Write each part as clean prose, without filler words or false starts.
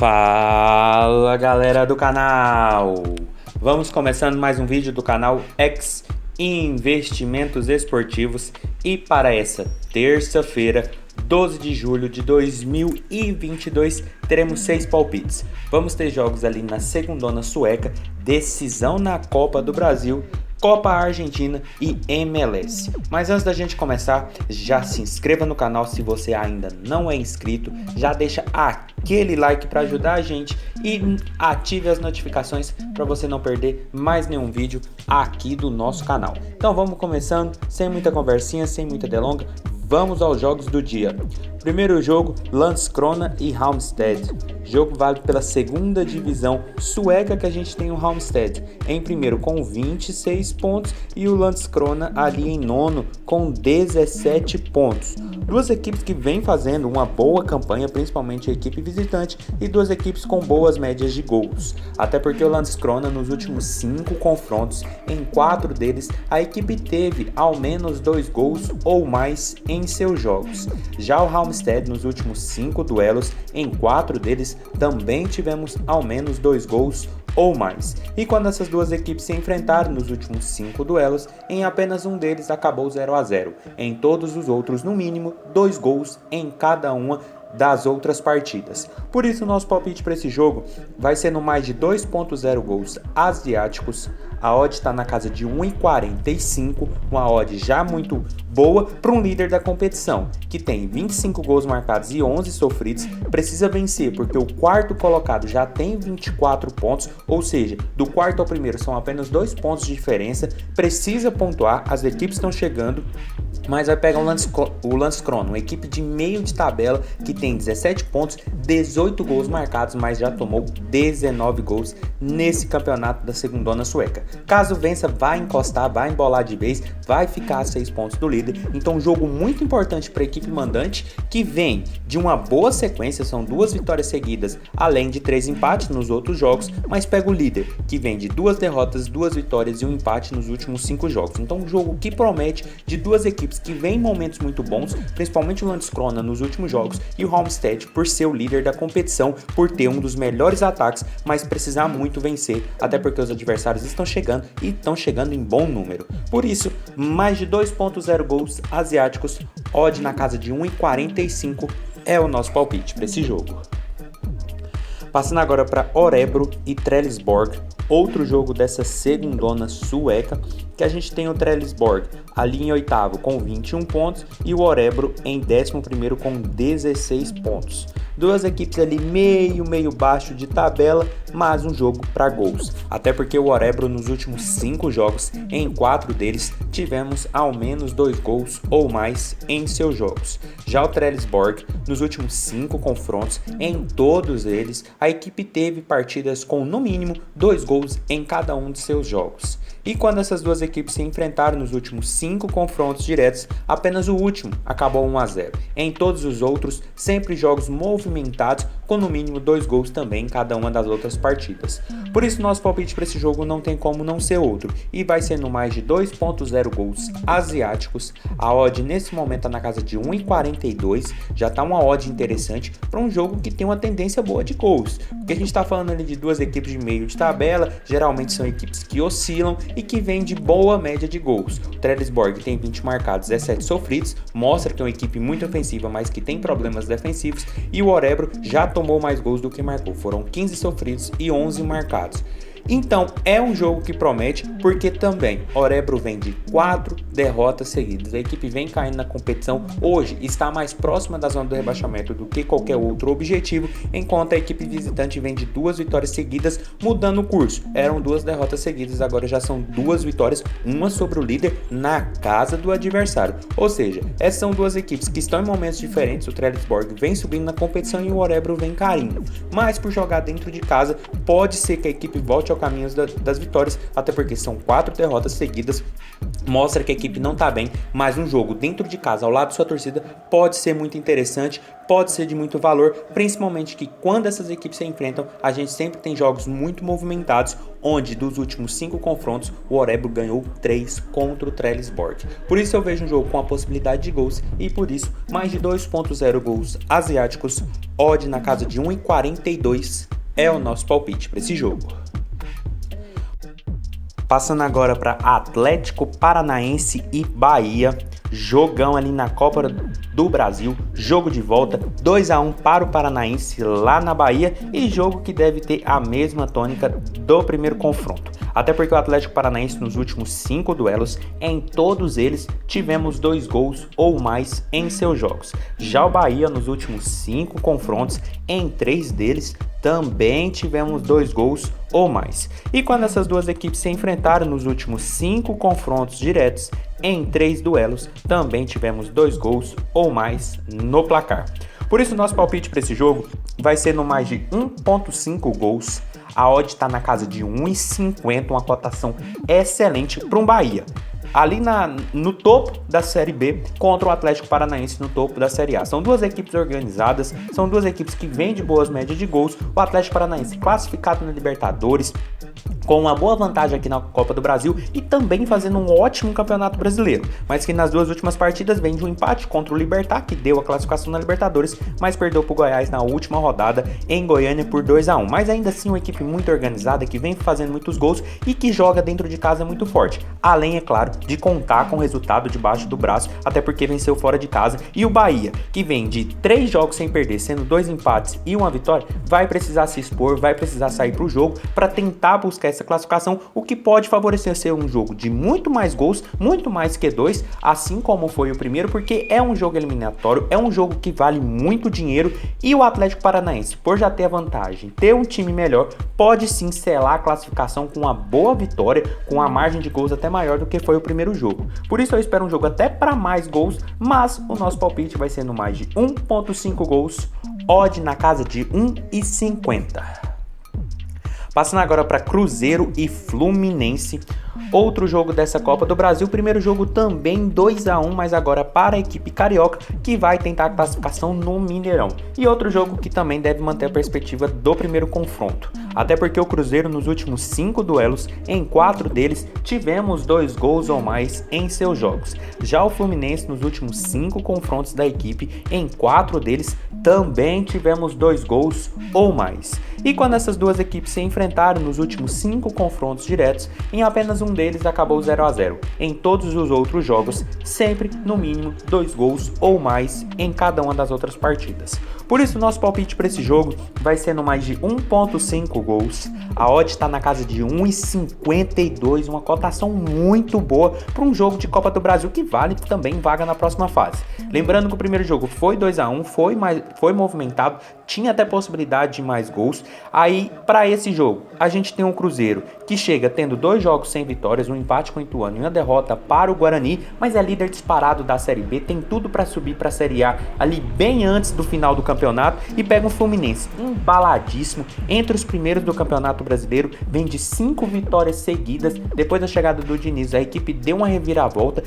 Fala galera do canal! Vamos começando mais um vídeo do canal X Investimentos Esportivos e para essa terça-feira, 12 de julho de 2022, teremos 6 palpites. Vamos ter jogos ali na segundona sueca, decisão na Copa do Brasil, Copa Argentina e MLS. Mas antes da gente começar, já se inscreva no canal se você ainda não é inscrito, já deixa aquele like para ajudar a gente e ative as notificações para você não perder mais nenhum vídeo aqui do nosso canal. Então vamos começando, sem muita conversinha, sem muita delonga, vamos aos jogos do dia. Primeiro jogo, Landskrona e Halmstad. Jogo válido pela segunda divisão sueca, que a gente tem o Halmstad em primeiro com 26 pontos e o Landskrona ali em nono com 17 pontos. Duas equipes que vêm fazendo uma boa campanha, principalmente a equipe visitante, e duas equipes com boas médias de gols. Até porque o Landskrona nos últimos 5 confrontos, em 4 deles, a equipe teve ao menos 2 gols ou mais em seus jogos. Já o Halmstad nos últimos 5 duelos, em 4 deles também tivemos ao menos 2 gols ou mais. E quando essas duas equipes se enfrentaram nos últimos 5 duelos, em apenas um deles acabou 0-0. Em todos os outros, no mínimo, 2 gols em cada uma das outras partidas. Por isso, nosso palpite para esse jogo vai ser no mais de 2.0 gols asiáticos. A odd está na casa de 1,45, uma odd já muito boa para um líder da competição, que tem 25 gols marcados e 11 sofridos, precisa vencer porque o quarto colocado já tem 24 pontos, ou seja, do quarto ao primeiro são apenas 2 pontos de diferença, precisa pontuar, as equipes estão chegando, mas vai pegar o Landskrona, uma equipe de meio de tabela que tem 17 pontos, 18 gols marcados, mas já tomou 19 gols nesse campeonato da segundona sueca. Caso vença, vai encostar, vai embolar de vez, vai ficar a 6 pontos do líder. Então, um jogo muito importante para a equipe mandante, que vem de uma boa sequência, são 2 vitórias seguidas, além de 3 empates nos outros jogos, mas pega o líder, que vem de 2 derrotas, 2 vitórias e um empate nos últimos 5 jogos. Então, um jogo que promete de duas equipes que vem em momentos muito bons, principalmente o Landskrona nos últimos jogos e o Halmstad por ser o líder da competição, por ter um dos melhores ataques, mas precisar muito vencer, até porque os adversários estão chegando e estão chegando em bom número. Por isso, mais de 2.0 gols asiáticos, odd na casa de 1,45 é o nosso palpite para esse jogo. Passando agora para Örebro e Trelleborg, outro jogo dessa segundona sueca, que a gente tem o Trelleborg ali em oitavo com 21 pontos e o Örebro em 11º com 16 pontos. Duas equipes ali meio baixo de tabela, mas um jogo para gols. Até porque o Örebro nos últimos 5 jogos, em 4 deles, tivemos ao menos 2 gols ou mais em seus jogos. Já o Trelleborg, nos últimos 5 confrontos, em todos eles, a equipe teve partidas com no mínimo 2 gols em cada um de seus jogos. E quando essas duas equipes se enfrentaram nos últimos 5 confrontos diretos, apenas o último acabou 1-0. Em todos os outros, sempre jogos movimentados, com no mínimo 2 gols também em cada uma das outras partidas. Por isso, nosso palpite para esse jogo não tem como não ser outro, e vai ser no mais de 2.0 gols asiáticos. A odd nesse momento está na casa de 1,42, já está uma odd interessante para um jogo que tem uma tendência boa de gols, porque a gente está falando ali de duas equipes de meio de tabela, geralmente são equipes que oscilam e que vem de boa média de gols. O Trelleborg tem 20 marcados, 17 sofridos, mostra que é uma equipe muito ofensiva, mas que tem problemas defensivos, e o Örebro já tomou mais gols do que marcou, foram 15 sofridos e 11 marcados. Então é um jogo que promete, porque também Örebro vem de 4 derrotas seguidas. A equipe vem caindo na competição, hoje está mais próxima da zona do rebaixamento do que qualquer outro objetivo, enquanto a equipe visitante vem de 2 vitórias seguidas, mudando o curso. Eram 2 derrotas seguidas, agora já são 2 vitórias, uma sobre o líder na casa do adversário. Ou seja, essas são duas equipes que estão em momentos diferentes. O Trelleborg vem subindo na competição e o Örebro vem caindo. Mas por jogar dentro de casa, pode ser que a equipe volte ao caminhos das vitórias, até porque são 4 derrotas seguidas, mostra que a equipe não tá bem, mas um jogo dentro de casa, ao lado de sua torcida, pode ser muito interessante, pode ser de muito valor, principalmente que quando essas equipes se enfrentam, a gente sempre tem jogos muito movimentados, onde dos últimos 5 confrontos, o Örebro ganhou 3 contra o Trelleborg. Por isso eu vejo um jogo com a possibilidade de gols, e por isso mais de 2.0 gols asiáticos, odd na casa de 1,42 é o nosso palpite para esse jogo. Passando agora para Atlético Paranaense e Bahia, jogão ali na Copa do Brasil, jogo de volta, 2-1 para o Paranaense lá na Bahia, e jogo que deve ter a mesma tônica do primeiro confronto. Até porque o Atlético Paranaense nos últimos 5 duelos, em todos eles tivemos 2 gols ou mais em seus jogos. Já o Bahia nos últimos 5 confrontos, em 3 deles também tivemos 2 gols ou mais. E quando essas duas equipes se enfrentaram nos últimos 5 confrontos diretos, em 3 duelos, também tivemos 2 gols ou mais no placar. Por isso, nosso palpite para esse jogo vai ser no mais de 1,5 gols. A odd está na casa de 1,50, uma cotação excelente para um Bahia. Ali no topo da Série B contra o Atlético Paranaense no topo da Série A. São duas equipes organizadas, são duas equipes que vêm de boas médias de gols. O Atlético Paranaense classificado na Libertadores, com uma boa vantagem aqui na Copa do Brasil e também fazendo um ótimo campeonato brasileiro, mas que nas 2 últimas partidas vem de um empate contra o Libertad, que deu a classificação na Libertadores, mas perdeu para o Goiás na última rodada em Goiânia por 2-1. Mas ainda assim uma equipe muito organizada, que vem fazendo muitos gols e que joga dentro de casa muito forte, além, é claro, de contar com o resultado debaixo do braço, até porque venceu fora de casa. E o Bahia, que vem de 3 jogos sem perder, sendo 2 empates e 1 vitória, vai precisar se expor, vai precisar sair para o jogo para tentar buscar essa classificação, o que pode favorecer ser um jogo de muito mais gols, muito mais que 2, assim como foi o primeiro, porque é um jogo eliminatório, é um jogo que vale muito dinheiro, e o Atlético Paranaense, por já ter a vantagem, ter um time melhor, pode sim selar a classificação com uma boa vitória, com a margem de gols até maior do que foi o primeiro jogo. Por isso eu espero um jogo até para mais gols, mas o nosso palpite vai ser no mais de 1,5 gols, odd na casa de 1,50. Passando agora para Cruzeiro e Fluminense, outro jogo dessa Copa do Brasil. Primeiro jogo também 2-1, mas agora para a equipe carioca, que vai tentar a classificação no Mineirão. E outro jogo que também deve manter a perspectiva do primeiro confronto. Até porque o Cruzeiro nos últimos 5 duelos, em 4 deles, tivemos 2 gols ou mais em seus jogos. Já o Fluminense nos últimos 5 confrontos da equipe, em 4 deles, também tivemos 2 gols ou mais. E quando essas duas equipes se enfrentaram nos últimos 5 confrontos diretos, em apenas um deles acabou 0-0. Em todos os outros jogos, sempre no mínimo 2 gols ou mais em cada uma das outras partidas. Por isso, nosso palpite para esse jogo vai ser no mais de 1,5 gols. A odd está na casa de 1,52, uma cotação muito boa para um jogo de Copa do Brasil que vale também vaga na próxima fase. Lembrando que o primeiro jogo foi 2-1, foi movimentado, tinha até possibilidade de mais gols. Aí, para esse jogo, a gente tem um Cruzeiro que chega tendo 2 jogos sem vitórias, um empate com o Ituano e uma derrota para o Guarani, mas é líder disparado da Série B, tem tudo para subir para a Série A ali bem antes do final do campeonato, e pega um Fluminense embaladíssimo entre os primeiros do Campeonato Brasileiro, vem de 5 vitórias seguidas. Depois da chegada do Diniz, a equipe deu uma reviravolta,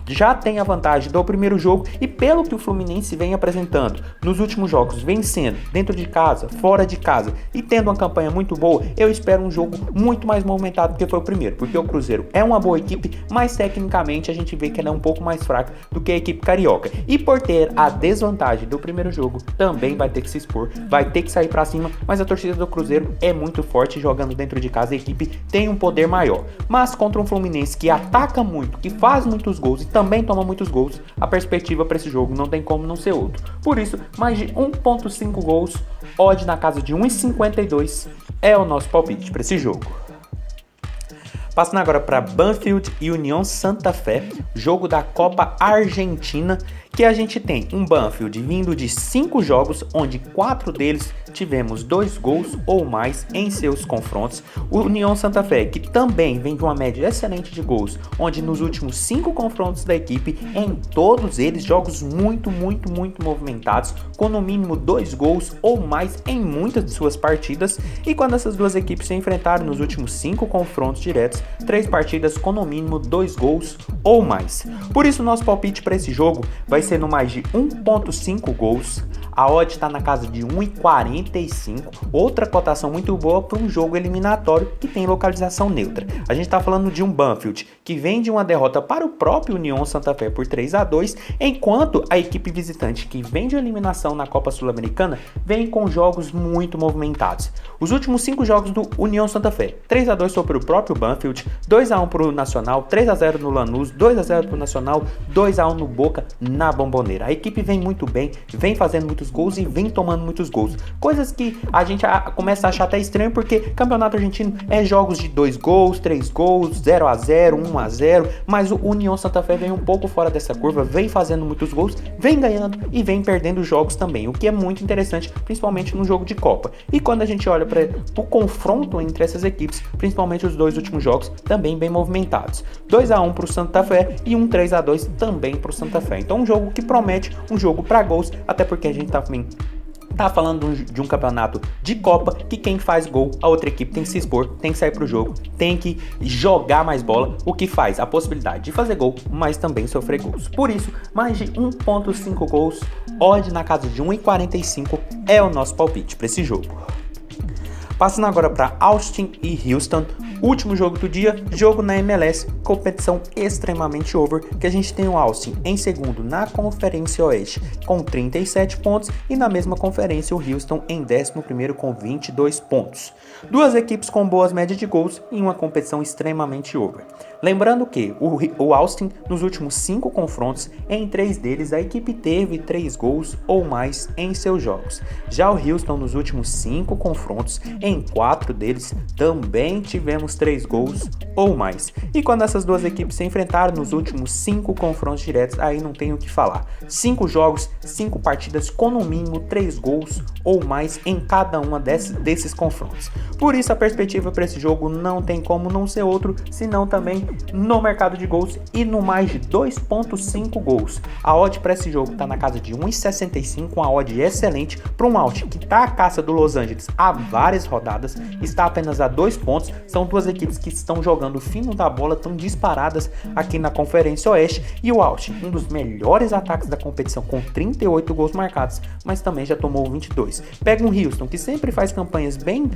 já tem a vantagem do primeiro jogo, e pelo que o Fluminense vem apresentando nos últimos jogos, vencendo dentro de casa, fora de casa e tendo uma campanha muito boa, eu espero um jogo muito mais movimentado do que foi o primeiro, porque o Cruzeiro é uma boa equipe, mas tecnicamente a gente vê que ela é um pouco mais fraca do que a equipe carioca, e por ter a desvantagem do primeiro jogo, também vai ter que se expor, vai ter que sair pra cima, mas a torcida do Cruzeiro é muito forte, jogando dentro de casa, a equipe tem um poder maior, mas contra um Fluminense que ataca muito, que faz muitos gols e também toma muitos gols, a perspectiva para esse jogo não tem como não ser outro. Por isso, mais de 1,5 gols, odd na casa de 1,52 é o nosso palpite para esse jogo. Passando agora para Banfield e União Santa Fé, jogo da Copa Argentina, que a gente tem um Banfield vindo de 5 jogos, onde 4 deles tivemos 2 gols ou mais em seus confrontos. O União Santa Fé, que também vem de uma média excelente de gols, onde nos últimos 5 confrontos da equipe, em todos eles jogos muito movimentados, com no mínimo 2 gols ou mais em muitas de suas partidas. E quando essas duas equipes se enfrentaram nos últimos 5 confrontos diretos, 3 partidas com no mínimo 2 gols ou mais. Por isso nosso palpite para esse jogo vai ser no mais de 1.5 gols. A odd está na casa de 1,45, outra cotação muito boa para um jogo eliminatório que tem localização neutra. A gente está falando de um Banfield que vem de uma derrota para o próprio União Santa Fé por 3-2, enquanto a equipe visitante que vem de eliminação na Copa Sul-Americana vem com jogos muito movimentados. Os últimos 5 jogos do União Santa Fé: 3-2 sobre o próprio Banfield, 2-1 para o Nacional, 3-0 no Lanús, 2-0 para o Nacional, 2-1 no Boca na Bombonera. A equipe vem muito bem, vem fazendo muitos gols e vem tomando muitos gols. Coisas que a gente começa a achar até estranho, porque campeonato argentino é jogos de 2 gols, 3 gols, 0-0, 1-0, mas o União Santa Fé vem um pouco fora dessa curva, vem fazendo muitos gols, vem ganhando e vem perdendo jogos também, o que é muito interessante, principalmente no jogo de Copa. E quando a gente olha para o confronto entre essas equipes, principalmente os 2 últimos jogos, também bem movimentados. 2-1 para o Santa Fé e um 3-2 também para o Santa Fé. Então um jogo que promete um jogo para gols, até porque a gente tá falando de um campeonato de Copa, que quem faz gol, a outra equipe tem que se expor, tem que sair pro jogo, tem que jogar mais bola, o que faz a possibilidade de fazer gol, mas também sofrer gols. Por isso, mais de 1.5 gols, odd na casa de 1,45 é o nosso palpite para esse jogo. Passando agora para Austin e Houston, último jogo do dia, jogo na MLS, competição extremamente over, que a gente tem o Austin em segundo na Conferência Oeste com 37 pontos e na mesma conferência o Houston em 11º com 22 pontos. Duas equipes com boas médias de gols em uma competição extremamente over. Lembrando que o Austin, nos últimos 5 confrontos, em 3 deles a equipe teve 3 gols ou mais em seus jogos. Já o Houston, nos últimos 5 confrontos, em 4 deles também tivemos 3 gols ou mais. E quando essas duas equipes se enfrentaram nos últimos 5 confrontos diretos, aí não tem o que falar. 5 jogos, 5 partidas com no mínimo 3 gols ou mais em cada uma desses confrontos. Por isso a perspectiva para esse jogo não tem como não ser outro, senão também no mercado de gols e no mais de 2.5 gols. A odd para esse jogo está na casa de 1,65, uma odd excelente para um Austin que está à caça do Los Angeles há várias rodadas, está apenas a 2 pontos. São duas equipes que estão jogando fino da bola, estão disparadas aqui na Conferência Oeste, e o Austin, um dos melhores ataques da competição com 38 gols marcados, mas também já tomou 22. Pega um Houston que sempre faz campanhas bem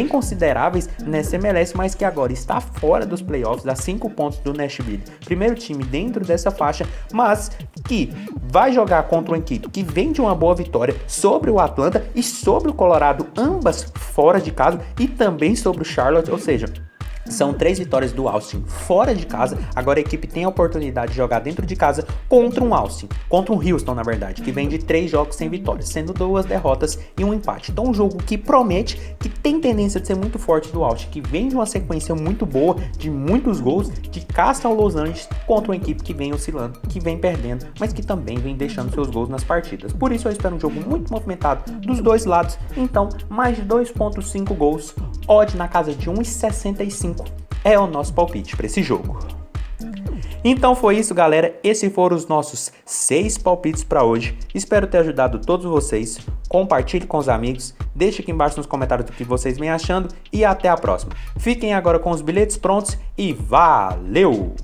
consideráveis nessa MLS, mas que agora está fora dos playoffs, a 5 pontos do Nashville, primeiro time dentro dessa faixa, mas que vai jogar contra uma equipe que vem de uma boa vitória sobre o Atlanta e sobre o Colorado, ambas fora de casa, e também sobre o Charlotte, ou seja, são 3 vitórias do Austin fora de casa. Agora a equipe tem a oportunidade de jogar dentro de casa contra um Austin, contra um Houston, na verdade, que vem de 3 jogos sem vitórias, sendo 2 derrotas e um empate. Então um jogo que promete, que tem tendência de ser muito forte do Austin, que vem de uma sequência muito boa, de muitos gols, de caça ao Los Angeles, contra uma equipe que vem oscilando, que vem perdendo, mas que também vem deixando seus gols nas partidas. Por isso eu espero um jogo muito movimentado dos dois lados. Então mais de 2.5 gols, odd na casa de 1,65 é o nosso palpite para esse jogo. Então foi isso, galera. Esses foram os nossos 6 palpites para hoje. Espero ter ajudado todos vocês. Compartilhe com os amigos. Deixe aqui embaixo nos comentários o que vocês vêm achando. E até a próxima. Fiquem agora com os bilhetes prontos e valeu!